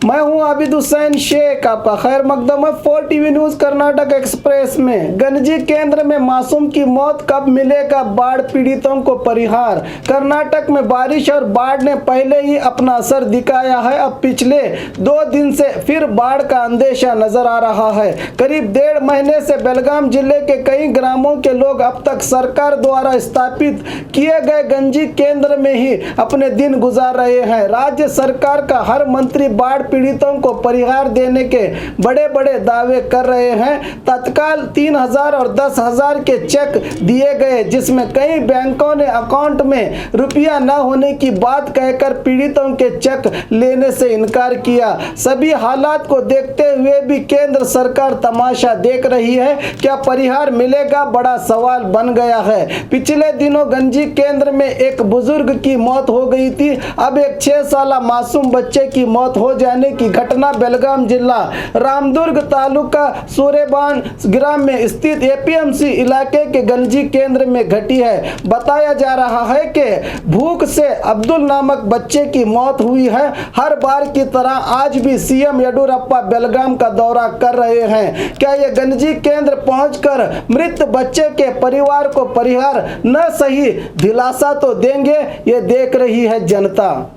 मैं हूं आबिद हुसैन शेख, आपका खैर मकदम है 4 टीवी न्यूज कर्नाटक एक्सप्रेस में। गंजी केंद्र में मासूम की मौत, कब मिलेगा बाढ़ पीड़ितों को परिहार। कर्नाटक में बारिश और बाढ़ ने पहले ही अपना असर दिखाया है। अब पिछले 2 दिन से फिर बाढ़ का अंदेशा नजर आ रहा है। करीब 1.5 महीने से बेलगाम जिले के कई ग्रामों के लोग अब तक सरकार द्वारा स्थापित किए गए गंजी केंद्र में ही अपने दिन गुजार रहे हैं। राज्य सरकार का हर मंत्री बाढ़ पीड़ितों को परिहार देने के बड़े बड़े दावे कर रहे हैं। तत्काल 3,000 और 10,000 के चेक दिए गए, जिसमें कई बैंकों ने अकाउंट में रुपया न होने की बात कहकर पीड़ितों के चेक लेने से इनकार किया। सभी हालात को देखते हुए भी केंद्र सरकार तमाशा देख रही है। क्या परिहार मिलेगा, बड़ा सवाल बन गया है। पिछले दिनों गंजी केंद्र में एक बुजुर्ग की मौत हो गई थी। अब एक 6 साल मासूम बच्चे की मौत हो जाने की घटना बेलगाम जिला रामदुर्ग तालुका सूरेबान ग्राम में स्थित एपीएमसी इलाके के गंजी केंद्र में घटी है। बताया जा रहा है कि भूख से अब्दुल नामक बच्चे की मौत हुई है। हर बार की तरह आज भी सीएम येडियुरप्पा बेलगाम का दौरा कर रहे हैं। क्या ये गंजी केंद्र पहुंचकर मृत बच्चे के परिवार को परिहार न सही दिलासा तो देंगे, ये देख रही है जनता।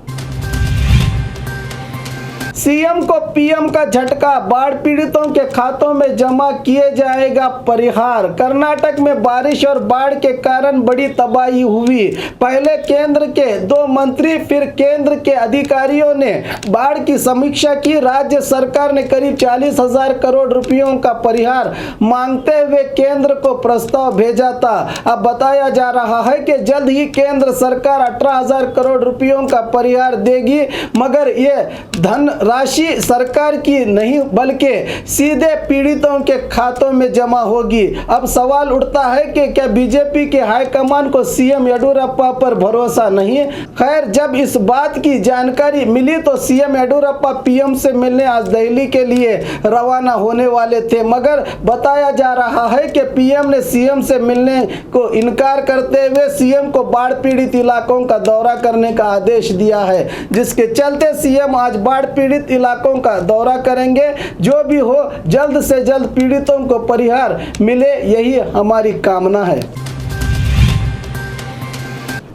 सीएम को पीएम का झटका, बाढ़ पीड़ितों के खातों में जमा किए जाएगा परिहार। कर्नाटक में बारिश और बाढ़ के कारण बड़ी तबाही हुई। पहले केंद्र के 2 मंत्री फिर केंद्र के अधिकारियों ने बाढ़ की समीक्षा की। राज्य सरकार ने करीब 40,000 करोड़ रुपयों का परिहार मांगते हुए केंद्र को प्रस्ताव भेजा था। अब बताया जा रहा है कि जल्द ही केंद्र सरकार 18,000 करोड़ रुपयों का परिहार देगी, मगर ये धन राशि सरकार की नहीं बल्कि सीधे पीड़ितों के खातों में जमा होगी। अब सवाल उठता है कि क्या बीजेपी के हाईकमान को सीएम येडियुरप्पा पर भरोसा नहीं। खैर, जब इस बात की जानकारी मिली तो सीएम येडियुरप्पा पीएम से मिलने आज दिल्ली के लिए रवाना होने वाले थे, मगर बताया जा रहा है कि पीएम ने सीएम से मिलने को इनकार करते हुए सीएम को बाढ़ पीड़ित इलाकों का दौरा करने का आदेश दिया है, जिसके चलते सीएम आज बाढ़ पीड़ित इलाकों का दौरा करेंगे। जो भी हो, जल्द से जल्द पीड़ितों को परिहार मिले, यही हमारी कामना है।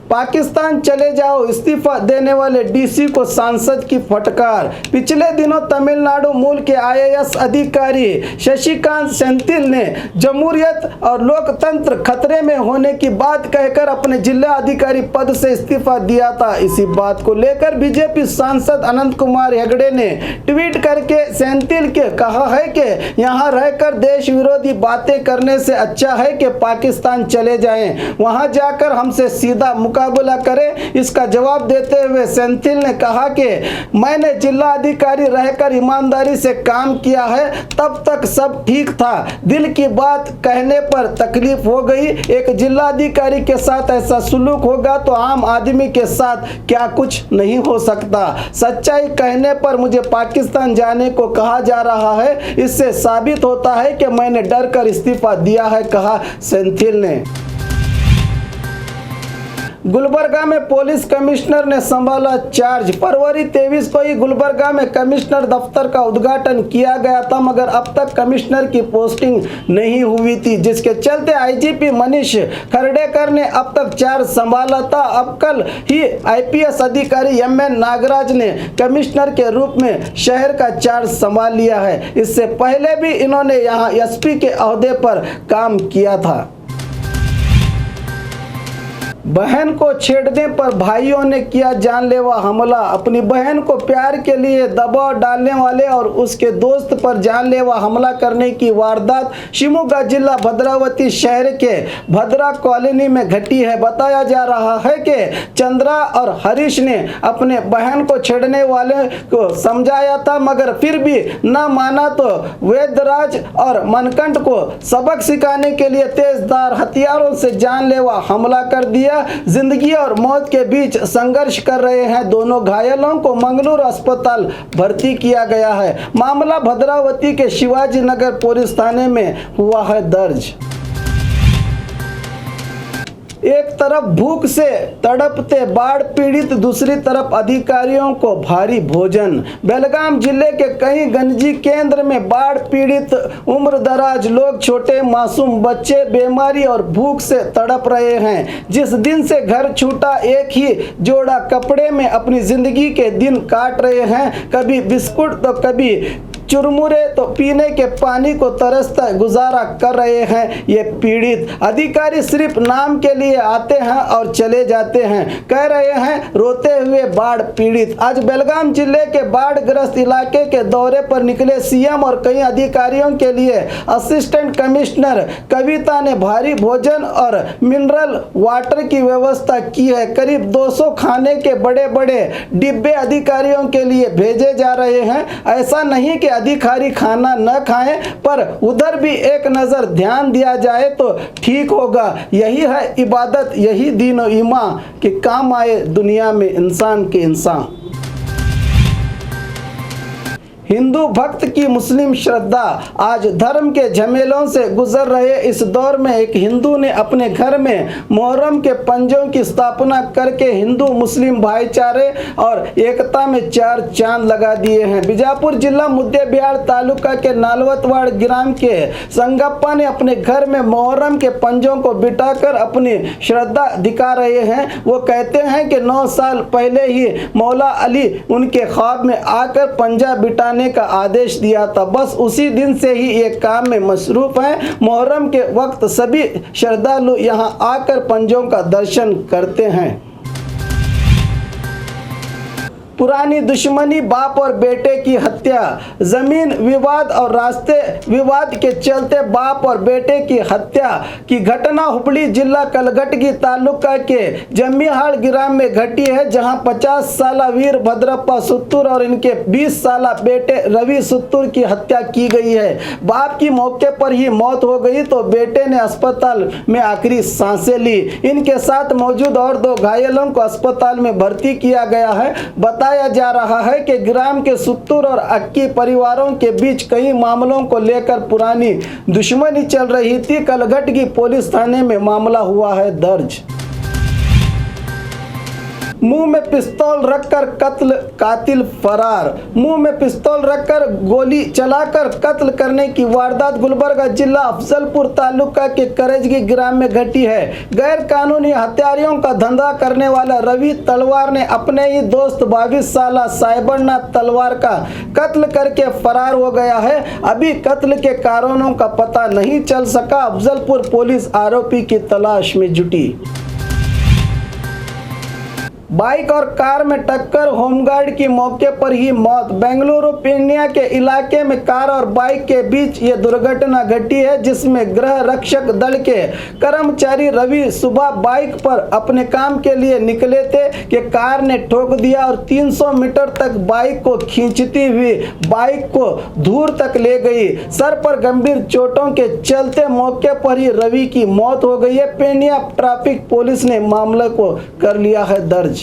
पाकिस्तान चले जाओ, इस्तीफा देने वाले डीसी को सांसद की फटकार। पिछले दिनों तमिलनाडु मूल के आईएएस अधिकारी शशिकांत सेंथिल ने जमहूरियत और लोकतंत्र खतरे में होने की बात कहकर अपने जिला अधिकारी पद से इस्तीफा दिया था। इसी बात को लेकर बीजेपी सांसद अनंत कुमार हेगड़े ने ट्वीट करके सेंथिल के कहा है कि यहाँ रहकर देश विरोधी बातें करने से अच्छा है कि पाकिस्तान चले जाएं, वहां जाकर हमसे सीधा मुकाबला करें। इसका जवाब देते हुए सेंथिल ने कहा कि मैंने जिला अधिकारी रहकर ईमानदारी से काम किया है, तब तक सब ठीक था। दिल की बात कहने पर तकलीफ हो गई। एक जिला अधिकारी के साथ ऐसा सुलूक होगा तो आम आदमी के साथ क्या कुछ नहीं हो सकता। सच्चाई कहने पर मुझे पाकिस्तान जाने को कहा जा रहा है, इससे साबित होता है कि मैंने डर कर इस्तीफा दिया है, कहा सेंथिल ने। गुलबर्गा में पुलिस कमिश्नर ने संभाला चार्ज। फरवरी 23 को ही गुलबर्गा में कमिश्नर दफ्तर का उद्घाटन किया गया था, मगर अब तक कमिश्नर की पोस्टिंग नहीं हुई थी, जिसके चलते आईजीपी मनीष खर्डेकर ने अब तक चार्ज संभाला था। अब कल ही आईपीएस अधिकारी एमएन नागराज ने कमिश्नर के रूप में शहर का चार्ज संभाल लिया है। इससे पहले भी इन्होंने यहाँ एसपी के ओहदे पर काम किया था। बहन को छेड़ने पर भाइयों ने किया जानलेवा हमला। अपनी बहन को प्यार के लिए दबाव डालने वाले और उसके दोस्त पर जानलेवा हमला करने की वारदात शिवमोगा जिला भद्रावती शहर के भद्रा कॉलोनी में घटी है। बताया जा रहा है कि चंद्रा और हरीश ने अपने बहन को छेड़ने वाले को समझाया था, मगर फिर भी न माना तो वेदराज और मनकंठ को सबक सिखाने के लिए तेजधार हथियारों से जानलेवा हमला कर दिया। जिंदगी और मौत के बीच संघर्ष कर रहे हैं दोनों। घायलों को मंगलूर अस्पताल भर्ती किया गया है। मामला भद्रावती के शिवाजी नगर पुलिस थाने में हुआ है दर्ज। एक तरफ भूख से तड़पते बाढ़ पीड़ित, दूसरी तरफ अधिकारियों को भारी भोजन। बेलगाम जिले के कई गंजी केंद्र में बाढ़ पीड़ित उम्रदराज लोग, छोटे मासूम बच्चे बीमारी और भूख से तड़प रहे हैं। जिस दिन से घर छूटा, एक ही जोड़ा कपड़े में अपनी जिंदगी के दिन काट रहे हैं। कभी बिस्कुट तो कभी चुरमुरे, तो पीने के पानी को तरसता गुजारा कर रहे हैं ये पीड़ित। अधिकारी सिर्फ नाम के लिए आते हैं और चले जाते हैं, कह रहे हैं रोते हुए बाढ़ पीड़ित। आज बेलगाम जिले के बाढ़ ग्रस्त इलाके के दौरे पर निकले सीएम और कई अधिकारियों के लिए असिस्टेंट कमिश्नर कविता ने भारी भोजन और मिनरल वाटर की व्यवस्था की है। करीब 200 खाने के बड़े बड़े डिब्बे अधिकारियों के लिए भेजे जा रहे हैं। ऐसा नहीं कि अधिकारी खाना न खाएं, पर उधर भी एक नजर ध्यान दिया जाए तो ठीक होगा। यही है इबादत, यही दीन और ईमान कि काम आए दुनिया में इंसान के इंसान। हिंदू भक्त की मुस्लिम श्रद्धा। आज धर्म के झमेलों से गुजर रहे इस दौर में एक हिंदू ने अपने घर में मुहर्रम के पंजों की स्थापना करके हिंदू मुस्लिम भाईचारे और एकता में चार चांद लगा दिए हैं। बीजापुर जिला मुद्देबिहार तालुका के नालवतवाड़ ग्राम के संगप्पा ने अपने घर में मुहर्रम के पंजों को बिठाकर अपनी श्रद्धा दिखा रहे हैं। वो कहते हैं कि 9 साल पहले ही मौला अली उनके ख्वाब में आकर पंजा बिठाने का आदेश दिया था। बस उसी दिन से ही ये काम में मसरूफ है। मुहर्रम के वक्त सभी श्रद्धालु यहाँ आकर पंजों का दर्शन करते हैं। पुरानी दुश्मनी, बाप और बेटे की हत्या। जमीन विवाद और रास्ते विवाद के चलते बाप और बेटे की हत्या की घटना हुबली जिला कलघटगी तालुका के जम्मीहाड़ ग्राम में घटी है, जहां 50 साल वीर भद्रप्पा सुत्तूर और इनके 20 साल बेटे रवि सुत्तूर की हत्या की गई है। बाप की मौके पर ही मौत हो गई तो बेटे ने अस्पताल में आखिरी सांसें ली। इनके साथ मौजूद और 2 घायलों को अस्पताल में भर्ती किया गया है। बताया जा रहा है कि ग्राम के सुत्तूर और अक्की परिवारों के बीच कई मामलों को लेकर पुरानी दुश्मनी चल रही थी। कलघटगी पुलिस थाने में मामला हुआ है दर्ज। मुंह में पिस्तौल रखकर कातिल फरार। मुंह में पिस्तौल रखकर गोली चलाकर कत्ल करने की वारदात गुलबर्गा जिला अफजलपुर तालुका के करजगी ग्राम में घटी है। गैर कानूनी हत्यारियों का धंधा करने वाला रवि तलवार ने अपने ही दोस्त 22 साल साइबरनाथ तलवार का कत्ल करके फरार हो गया है। अभी कत्ल के कारणों का पता नहीं चल सका। अफजलपुर पुलिस आरोपी की तलाश में जुटी। बाइक और कार में टक्कर, होमगार्ड की मौके पर ही मौत। बेंगलुरु पेन्या के इलाके में कार और बाइक के बीच ये दुर्घटना घटी है, जिसमें गृह रक्षक दल के कर्मचारी रवि सुबह बाइक पर अपने काम के लिए निकले थे कि कार ने ठोक दिया और 300 मीटर तक बाइक को खींचती हुई बाइक को दूर तक ले गई। सर पर गंभीर चोटों के चलते मौके पर ही रवि की मौत हो गई है। पेन्या ट्रैफिक पुलिस ने मामले को कर लिया है दर्ज।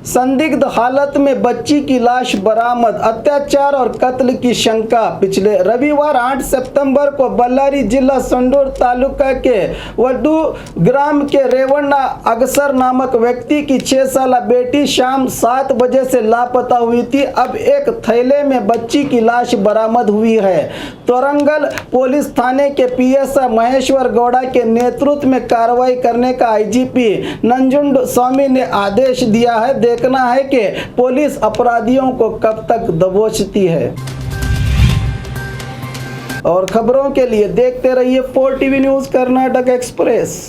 संदिग्ध हालत में बच्ची की लाश बरामद, अत्याचार और कत्ल की शंका। पिछले रविवार 8 सितंबर को बल्लारी जिला संडूर तालुका के वडू ग्राम के रेवण्णा अगसर नामक व्यक्ति की 6 साल बेटी शाम 7 बजे से लापता हुई थी। अब एक थैले में बच्ची की लाश बरामद हुई है। तोरंगल पुलिस थाने के पीएसआई महेश्वर गौड़ा के नेतृत्व में कार्रवाई करने का आईजीपी नंजुंड स्वामी ने आदेश दिया है। देखना है कि पुलिस अपराधियों को कब तक दबोचती है। और खबरों के लिए देखते रहिए 4 टीवी न्यूज़ कर्नाटक एक्सप्रेस।